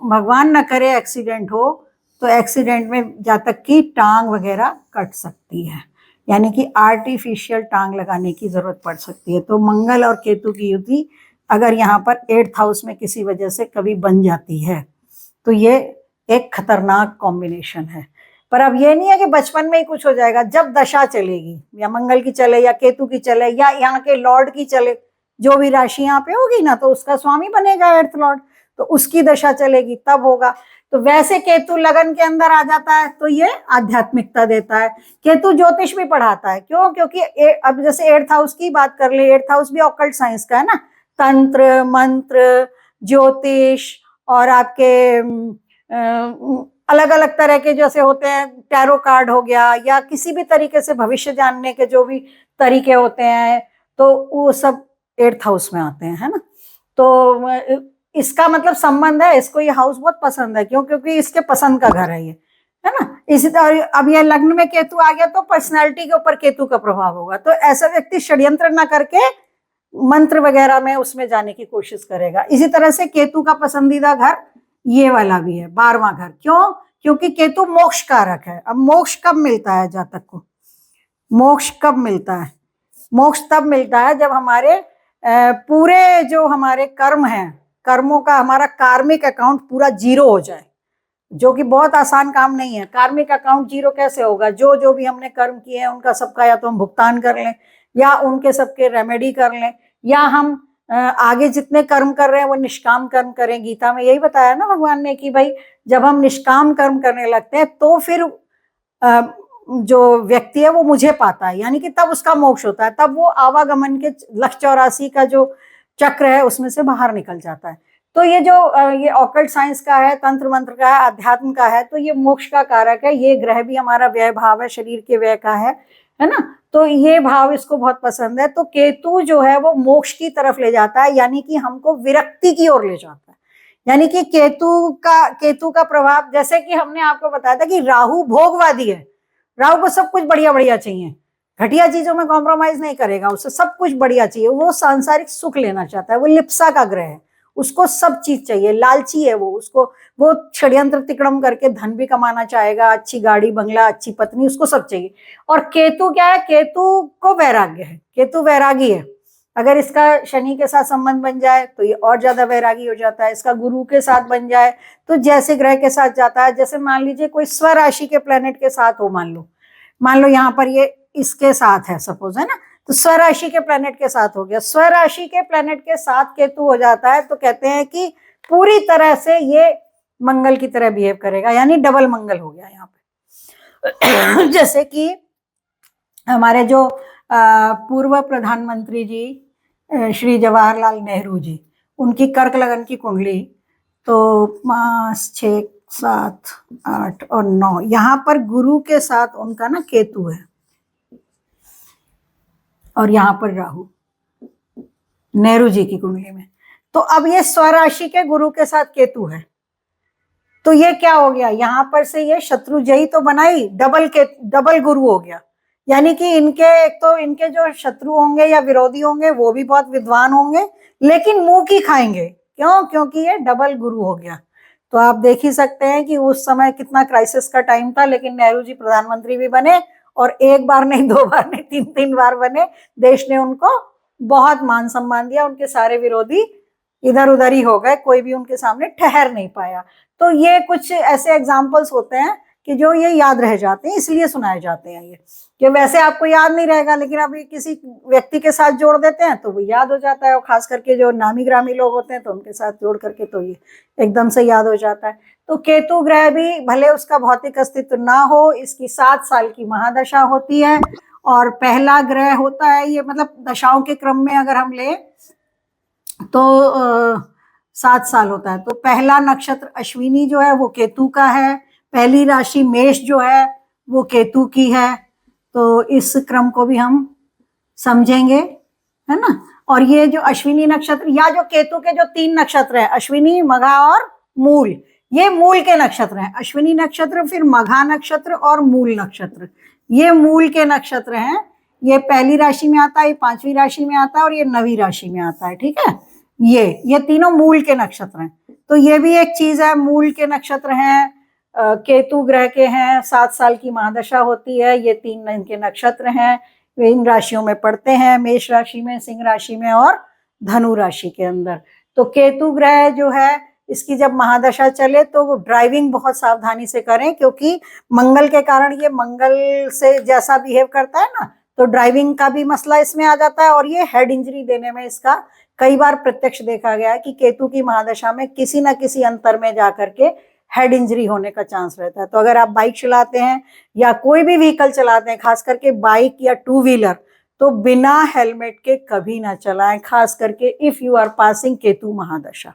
भगवान ना करे एक्सीडेंट हो, तो एक्सीडेंट में जहाँ तक कि टांग वगैरह कट सकती है, यानी कि आर्टिफिशियल टांग लगाने की जरूरत पड़ सकती है। तो मंगल और केतु की युति अगर यहाँ पर 8th हाउस में किसी वजह से कभी बन जाती है तो ये एक खतरनाक कॉम्बिनेशन है। पर अब ये नहीं है कि बचपन में ही कुछ हो जाएगा, जब दशा चलेगी, या मंगल की चले या केतु की चले या यहाँ के लॉर्ड की चले, जो भी राशि यहाँ पे होगी ना तो उसका स्वामी बनेगा 8th लॉर्ड, तो उसकी दशा चलेगी तब होगा। तो वैसे केतु लगन के अंदर आ जाता है तो ये आध्यात्मिकता देता है। केतु ज्योतिष भी पढ़ाता है, क्यों? क्योंकि अब जैसे 8th हाउस की बात कर ले, 8th हाउस भी ऑकल्ट साइंस का है ना, तंत्र मंत्र ज्योतिष और आपके अलग अलग तरह के जैसे होते हैं, टैरो कार्ड हो गया या किसी भी तरीके से भविष्य जानने के जो भी तरीके होते हैं, तो वो सब 8th हाउस में आते हैं, है ना। तो इसका मतलब संबंध है, इसको ये हाउस बहुत पसंद है, क्यों? क्योंकि इसके पसंद का घर है ये, है ना। इसी तरह अब ये लग्न में केतु आ गया तो पर्सनैलिटी के ऊपर केतु का प्रभाव होगा, तो ऐसा व्यक्ति षड्यंत्र ना करके मंत्र वगैरह में उसमें जाने की कोशिश करेगा। इसी तरह से केतु का पसंदीदा घर ये वाला भी है, 12वां घर। क्यों? क्योंकि केतु मोक्ष कारक है। अब मोक्ष कब मिलता है जातक को? मोक्ष कब मिलता है? मोक्ष तब मिलता है जब हमारे पूरे जो हमारे कर्म हैं, कर्मों का हमारा कार्मिक अकाउंट पूरा जीरो हो जाए, जो कि बहुत आसान काम नहीं है। कार्मिक अकाउंट जीरो कैसे होगा? जो जो भी हमने कर्म किए हैं उनका सबका या तो हम भुगतान कर लें या उनके सबके रेमेडी कर लें, या हम आगे जितने कर्म कर रहे हैं वो निष्काम कर्म करें। गीता में यही बताया ना भगवान ने कि भाई जब हम निष्काम कर्म करने लगते हैं तो फिर जो व्यक्ति है वो मुझे पाता है, यानी कि तब उसका मोक्ष होता है, तब वो आवागमन के 184 का जो चक्र है उसमें से बाहर निकल जाता है। तो ये जो ये ऑकल्ट साइंस का है, तंत्र मंत्र का है, अध्यात्म का है, तो ये मोक्ष का कारक है। ये ग्रह भी हमारा व्यय भाव है, शरीर के व्यय का है ना। तो ये भाव इसको बहुत पसंद है। तो केतु जो है वो मोक्ष की तरफ ले जाता है, यानी कि हमको विरक्ति की ओर ले जाता है। यानी कि केतु का प्रभाव, जैसे कि हमने आपको बताया था कि राहु भोगवादी है, राहु को सब कुछ बढ़िया बढ़िया चाहिए, घटिया चीजों में कॉम्प्रोमाइज नहीं करेगा, उसे सब कुछ बढ़िया चाहिए, वो सांसारिक सुख लेना चाहता है, वो लिप्सा का ग्रह है, उसको सब चीज चाहिए, लालची है वो, उसको वो षड्यंत्र तिकड़म करके धन भी कमाना चाहेगा, अच्छी गाड़ी बंगला अच्छी पत्नी, उसको सब चाहिए। और केतु क्या है? केतु को वैराग्य है, केतु वैरागी है। अगर इसका शनि के साथ संबंध बन जाए तो ये और ज्यादा वैरागी हो जाता है, इसका गुरु के साथ बन जाए तो जैसे ग्रह के साथ जाता है, जैसे मान लीजिए कोई स्वराशि के प्लेनेट के साथ हो, मान लो यहाँ पर ये इसके साथ है सपोज, है ना, तो स्वराशि के प्लेनेट के साथ हो गया। स्वराशि के प्लेनेट के साथ केतु हो जाता है तो कहते हैं कि पूरी तरह से ये मंगल की तरह बिहेव करेगा, यानी डबल मंगल हो गया यहाँ पे। जैसे कि हमारे जो पूर्व प्रधानमंत्री जी श्री जवाहरलाल नेहरू जी, उनकी कर्क लगन की कुंडली तो 5, 6, 7, 8 और 9, यहाँ पर गुरु के साथ उनका ना केतु है और यहाँ पर राहु नेहरू जी की कुंडली में। तो अब ये स्वराशि के गुरु के साथ केतु है, तो ये क्या हो गया? यहाँ पर से ये शत्रुजयी तो बनाई, डबल गुरु हो गया, यानी कि इनके एक तो इनके जो शत्रु होंगे या विरोधी होंगे वो भी बहुत विद्वान होंगे, लेकिन मुंह की खाएंगे। क्यों? क्योंकि ये डबल गुरु हो गया। तो आप देख ही सकते हैं कि उस समय कितना क्राइसिस का टाइम था, लेकिन नेहरू जी प्रधानमंत्री भी बने, और एक बार नहीं, 2 बार नहीं, 3 बार बने। देश ने उनको बहुत मान सम्मान दिया, उनके सारे विरोधी इधर उधर ही हो गए, कोई भी उनके सामने ठहर नहीं पाया। तो ये कुछ ऐसे एग्जाम्पल्स होते हैं कि जो ये याद रह जाते हैं, इसलिए सुनाए जाते हैं ये, कि वैसे आपको याद नहीं रहेगा, लेकिन अभी किसी व्यक्ति के साथ जोड़ देते हैं तो वो याद हो जाता है, और खास करके जो नामी ग्रामी लोग होते हैं तो उनके साथ जोड़ करके तो ये एकदम से याद हो जाता है। तो केतु ग्रह भी भले उसका भौतिक अस्तित्व ना हो, इसकी 7 साल की महादशा होती है, और पहला ग्रह होता है ये, मतलब दशाओं के क्रम में अगर हम ले तो 7 साल होता है। तो पहला नक्षत्र अश्विनी जो है वो केतु का है, पहली राशि मेष जो है वो केतु की है। तो इस क्रम को भी हम समझेंगे, है ना। और ये जो अश्विनी नक्षत्र या जो केतु के जो 3 नक्षत्र हैं, अश्विनी, मघा और मूल, ये मूल के नक्षत्र हैं। अश्विनी नक्षत्र, फिर मघा नक्षत्र और मूल नक्षत्र, ये मूल के नक्षत्र हैं। ये पहली राशि में आता है, ये 5वीं राशि में आता है और ये 9वीं राशि में आता है, ठीक है। ये तीनों मूल के नक्षत्र हैं। तो ये भी एक चीज है। मूल के नक्षत्र हैं, केतु ग्रह के हैं, 7 साल की महादशा होती है, ये 3 इनके नक्षत्र हैं, वे इन राशियों में पड़ते हैं, मेष राशि में, सिंह राशि में और धनु राशि के अंदर। तो केतु ग्रह जो है, इसकी जब महादशा चले तो वो ड्राइविंग बहुत सावधानी से करें, क्योंकि मंगल के कारण, ये मंगल से जैसा बिहेव करता है ना, तो ड्राइविंग का भी मसला इसमें आ जाता है, और ये हेड इंजरी देने में इसका कई बार प्रत्यक्ष देखा गया है कि केतु की महादशा में किसी ना किसी अंतर में जाकर के हेड इंजरी होने का चांस रहता है। तो अगर आप बाइक चलाते हैं या कोई भी व्हीकल चलाते हैं, खास करके बाइक या 2 व्हीलर, तो बिना हेलमेट के कभी ना चलाएं, खास करके if you are passing Ketu mahadasha.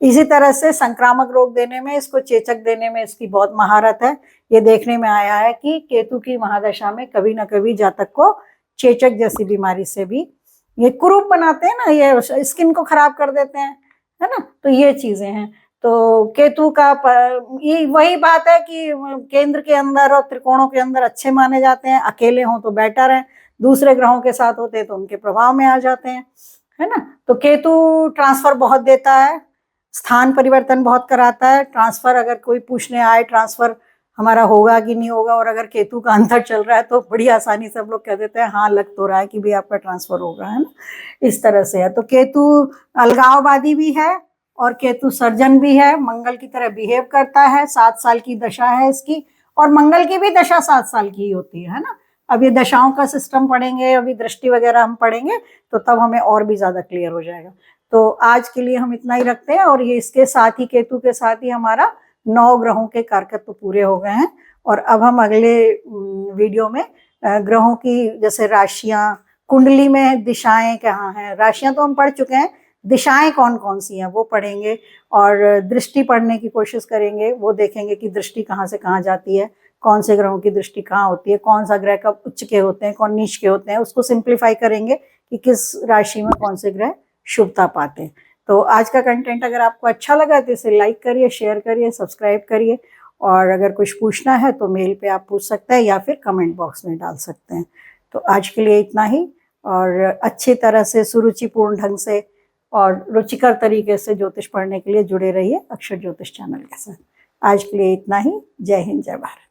इसी तरह से संक्रामक रोग देने में, इसको चेचक देने में इसकी बहुत महारत है। ये देखने में आया है कि केतु की महादशा में कभी ना कभी जातक को चेचक जैसी बीमारी से भी, ये कुरूप बनाते हैं ना, ये स्किन को खराब कर देते हैं, है ना। तो ये चीजें हैं। तो केतु का ये वही बात है कि केंद्र के अंदर और त्रिकोणों के अंदर अच्छे माने जाते हैं, अकेले हों तो बेटर है, दूसरे ग्रहों के साथ होते हैं तो उनके प्रभाव में आ जाते हैं, है ना। तो केतु ट्रांसफर बहुत देता है, स्थान परिवर्तन बहुत कराता है। ट्रांसफर अगर कोई पूछने आए ट्रांसफर हमारा होगा कि नहीं होगा, और अगर केतु का अंतर चल रहा है तो बड़ी आसानी से हम लोग कह देते हैं हाँ लग तो रहा है कि भी आपका ट्रांसफर होगा, है ना। इस तरह से है। तो केतु अलगाववादी भी है और केतु सर्जन भी है, मंगल की तरह बिहेव करता है। 7 साल की दशा है इसकी, और मंगल की भी दशा 7 साल की ही होती है ना। अब ये दशाओं का सिस्टम पढ़ेंगे, अभी दृष्टि वगैरह हम पढ़ेंगे तो तब हमें और भी ज्यादा क्लियर हो जाएगा। तो आज के लिए हम इतना ही रखते हैं, और ये इसके साथ ही, केतु के साथ ही हमारा 9 ग्रहों के कारकत्व पूरे हो गए हैं। और अब हम अगले वीडियो में ग्रहों की, जैसे राशियां, कुंडली में दिशाएं कहाँ हैं, राशियां तो हम पढ़ चुके हैं, दिशाएं कौन कौन सी हैं वो पढ़ेंगे, और दृष्टि पढ़ने की कोशिश करेंगे, वो देखेंगे कि दृष्टि कहाँ से कहाँ जाती है, कौन से ग्रहों की दृष्टि कहाँ होती है, कौन सा ग्रह कब उच्च के होते हैं, कौन नीच के होते हैं, उसको सिंप्लीफाई करेंगे कि किस राशि में कौन से ग्रह शुभता पाते हैं। तो आज का कंटेंट अगर आपको अच्छा लगा तो इसे लाइक करिए, शेयर करिए, सब्सक्राइब करिए, और अगर कुछ पूछना है तो मेल पे आप पूछ सकते हैं या फिर कमेंट बॉक्स में डाल सकते हैं। तो आज के लिए इतना ही, और अच्छी तरह से, सुरुचिपूर्ण ढंग से और रुचिकर तरीके से ज्योतिष पढ़ने के लिए जुड़े रहिए अक्षर ज्योतिष चैनल के साथ। आज के लिए इतना ही। जय हिंद, जय भारत।